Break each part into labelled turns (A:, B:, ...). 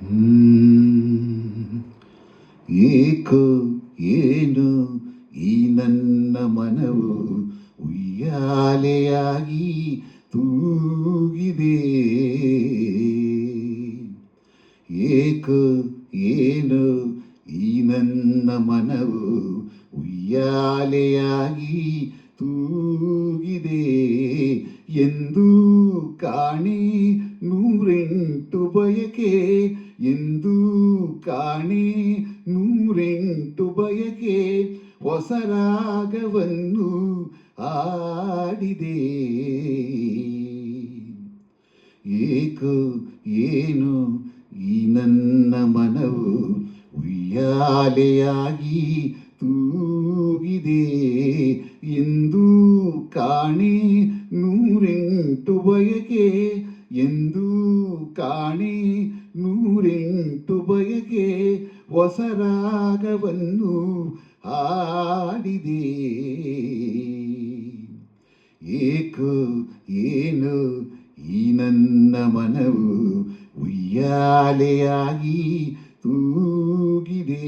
A: ಹ್ಮ್. ಏಕೋ ಏನು ಈ ನನ್ನ ಮನವು ಉಯ್ಯಾಲೆಯಾಗಿ ತೂಗಿದೆ. ಏಕೋ ಏನು ಈ ನನ್ನ ಮನವು ಉಯ್ಯಾಲೆಯಾಗಿ ತೂಗಿದೆ ಎಂದು ಕಾಣಿ ನೂರೆಂಟು ಬಯಕೆ, ಎಂದು ಕಾಣಿ ನೂರೆಂಟು ಬಯಕೆ, ಹೊಸ ರಾಗವನ್ನು ಆಡಿದೆ. ಏಕೋ ಏನು ಈ ನನ್ನ ಮನವು ಉಯ್ಯಾಲೆಯಾಗಿ ತೂಗಿದೆ ಎಂದು ಕಾಣಿ ನೂರೆಂಟು ಬಯಕೆ, ಎಂದು ಕಾಣಿ ನೂರೆಂಟು ಬಯಕೆ, ಹೊಸ ರಾಗವನ್ನು ಹಾಡಿದೆ. ಏಕೋ ಏನು ಈ ನನ್ನ ಮನವು ಉಯ್ಯಾಲೆಯಾಗಿ ತೂಗಿದೆ.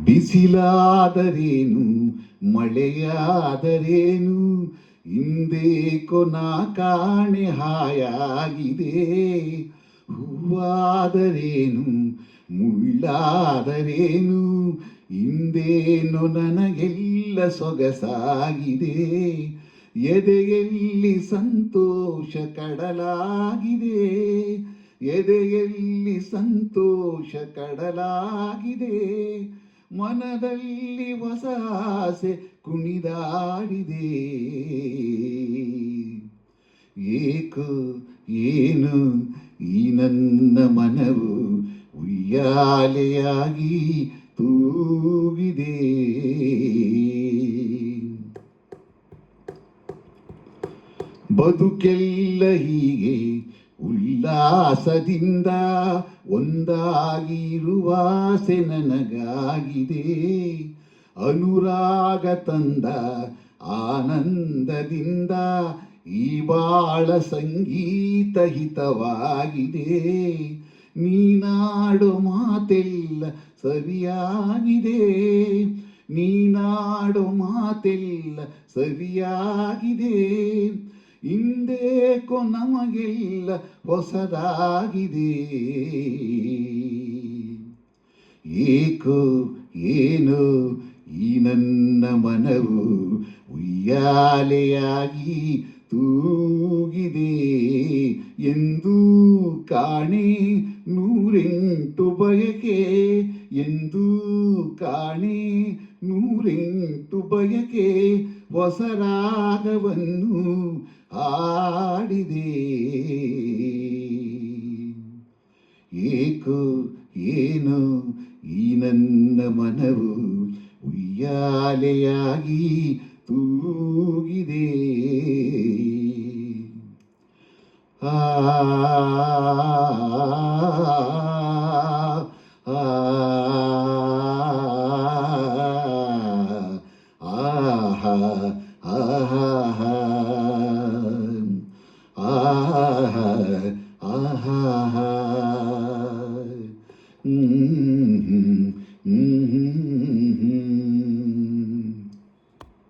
A: ಬಿಸಿಲಾದರೇನು ಮಳೆಯಾದರೇನು ಹಿಂದೇಕೋ ನಾ ಕಾಣೆ ಹಾಯಾಗಿದೆ. ಹೂವಾದರೇನು ಮುಳ್ಳಾದರೇನು ಹಿಂದೇನು ನನಗೆಲ್ಲ ಸೊಗಸಾಗಿದೆ. ಎದೆಯಲ್ಲಿ ಸಂತೋಷ ಕಡಲಾಗಿದೆ, ಎದೆಯಲ್ಲಿ ಸಂತೋಷ ಕಡಲಾಗಿದೆ, ಮನದಲ್ಲಿ ಹೊಸ ಆಸೆ ಕುಣಿದಾಡಿದೆ. ಏಕೋ ಏನು ಈ ನನ್ನ ಮನವು ಉಯ್ಯಾಲೆಯಾಗಿ ತೂಗಿದೆ. ಬದುಕೆಲ್ಲ ಹೀಗೆ ಉಲ್ಲಾಸದಿಂದ ಒಂದಾಗಿರುವಾಸೆ ನನಗಾಗಿದೆ. ಅನುರಾಗ ತಂದ ಆನಂದದಿಂದ ಈ ಬಾಳ ಸಂಗೀತ ಹಿತವಾಗಿದೆ. ನೀನಾಡೋ ಮಾತೆಲ್ಲ ಸರಿಯಾಗಿದೆ, ನೀನಾಡೋ ಮಾತೆಲ್ಲ ಸರಿಯಾಗಿದೆ, ಹಿಂದೇಕೋ ನಮಗೆಲ್ಲ ಹೊಸದಾಗಿದೆ. ಏಕೋ ಏನು ಈ ನನ್ನ ಮನವು ಉಯ್ಯಾಲೆಯಾಗಿ ತೂಗಿದೆ ಎಂದು ಕಾಣಿ ನೂರೆಂಟು ಬಯಕೆ, ಎಂದು ಕಾಣಿ ನೂರೆಂಟು ಬಯಕೆ, ಹೊಸ ರಾಗವನ್ನು ಹಾಡಿದೆ. ಏಕೋ ಏನು ಈ ನನ್ನ ಮನವು ಉಯ್ಯಾಲೆಯಾಗಿ ತೂಗಿದೆ. ಆ ಆಹಾ ಆಹಾ ಆಹಾ